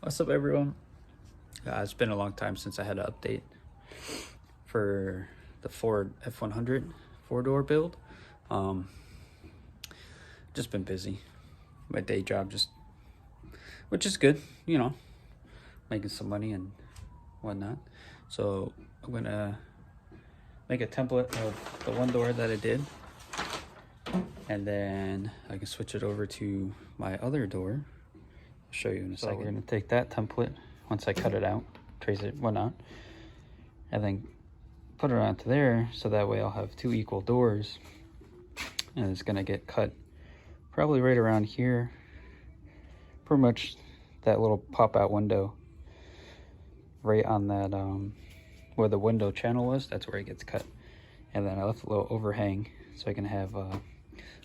What's up, everyone? It's been a long time since I had an update for the Ford F100 four-door build. Just been busy. My day job which is good, making some money and whatnot. So I'm gonna make a template of the one door that I did, and then I can switch it over to my other door. I'll show you in a second. We're gonna take that template once I cut it out, trace it, whatnot, and then put it onto there, so that way I'll have two equal doors, and it's gonna get cut probably right around here, pretty much that little pop-out window right on that where the window channel was. That's where it gets cut, and then I left a little overhang so I can have a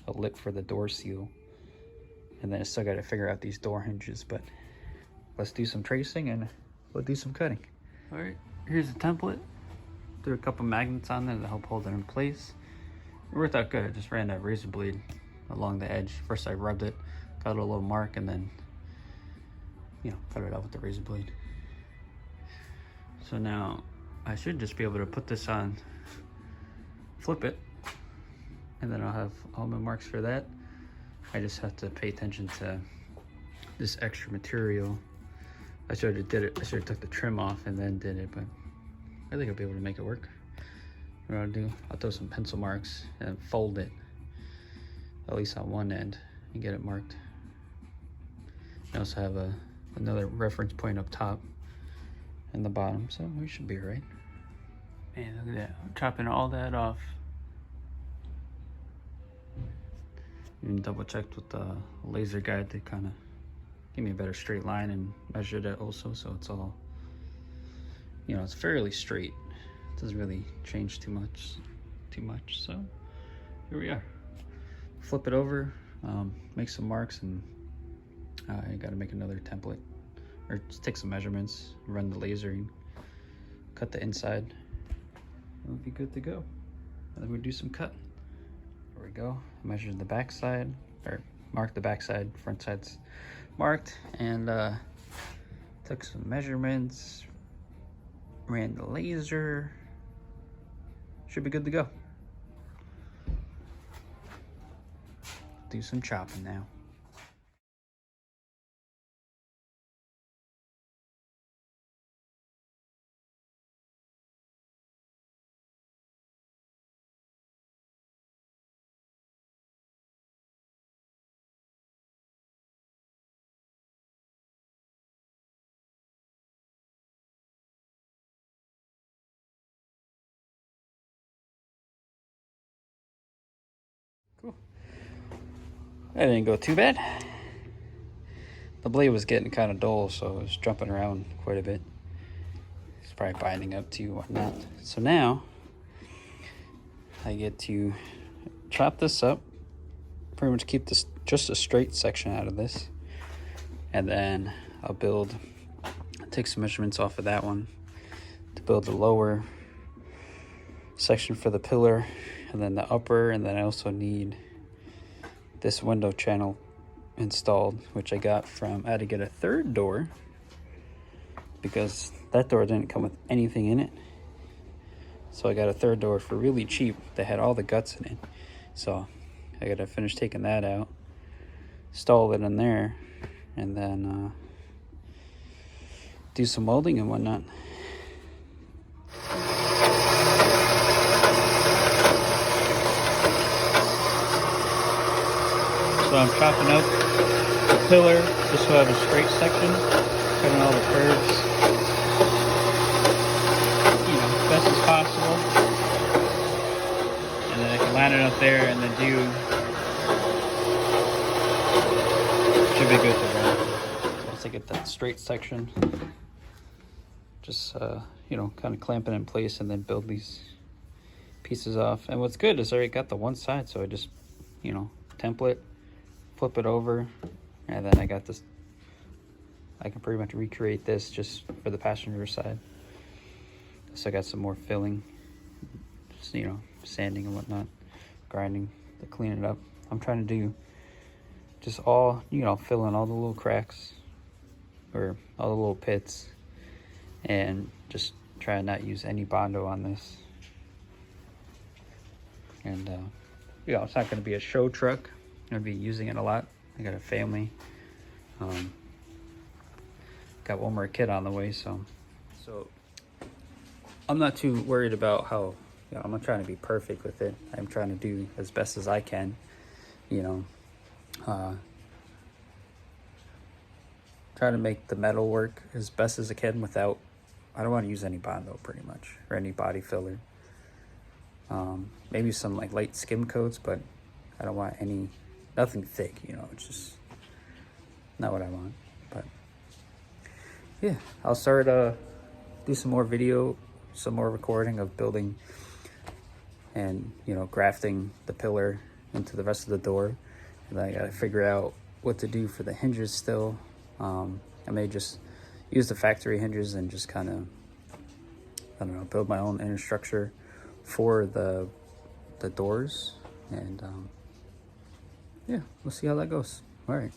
lip for the door seal. And then I still got to figure out these door hinges, but let's do some tracing and we'll do some cutting. All right, here's the template. Threw a couple magnets on there to help hold it in place. It worked out good. I just ran that razor blade along the edge. First I rubbed it, got a little mark, and then, cut it out with the razor blade. So now I should just be able to put this on, flip it, and then I'll have all my marks for that. I just have to pay attention to this extra material. I should have did it. I should have took the trim off and then did it, but I think I'll be able to make it work. What I'll do, I'll throw some pencil marks and fold it, at least on one end, and get it marked. I also have another reference point up top and the bottom, so we should be right. Man, look at that. I'm chopping all that off. And double checked with the laser guide to kind of give me a better straight line, and measured it also, so it's all, it's fairly straight. It doesn't really change too much. So here we are. Flip it over, make some marks, and I got to make another template, or just take some measurements, run the laser, and cut the inside. It'll be good to go. And then we do some cut. There we go. Measured the back side, or marked the back side, front side's marked, and took some measurements, ran the laser. Should be good to go. Do some chopping now. Cool. That didn't go too bad. The blade was getting kind of dull, so it was jumping around quite a bit. It's probably binding up to whatnot. So now I get to chop this up, pretty much keep this just a straight section out of this, and then I'll take some measurements off of that one to build the lower section for the pillar, and then the upper, and then I also need this window channel installed, which I had to get a third door because that door didn't come with anything in it. So I got a third door for really cheap that had all the guts in it. So I gotta finish taking that out, install it in there, and then do some welding and whatnot. So I'm chopping up the pillar just so I have a straight section, cutting all the curves, best as possible. And then I can line it up there and then should be good to go. So once I get that straight section, just, kind of clamp it in place and then build these pieces off. And what's good is I already got the one side, so I just, template, flip it over, and then I got this. I can pretty much recreate this just for the passenger side. So I got some more filling, just, sanding and whatnot, grinding to clean it up. I'm trying to do just all, fill in all the little cracks, or all the little pits, and just try and not use any Bondo on this. And you know, it's not going to be a show truck. I'm going to be using it a lot. I got a family. Got one more kid on the way, so I'm not too worried about how, you know, I'm not trying to be perfect with it. I'm trying to do as best as I can, you know. Try to make the metal work as best as I can without, I don't want to use any Bondo pretty much, or any body filler. Maybe some like light skim coats, but I don't want nothing thick, you know. It's just not what I want. But yeah, I'll start do some more video, some more recording of building and, you know, grafting the pillar into the rest of the door. And I gotta figure out what to do for the hinges still. I may just use the factory hinges and just kind of, I don't know, build my own inner structure for the doors. And yeah, we'll see how that goes. All right.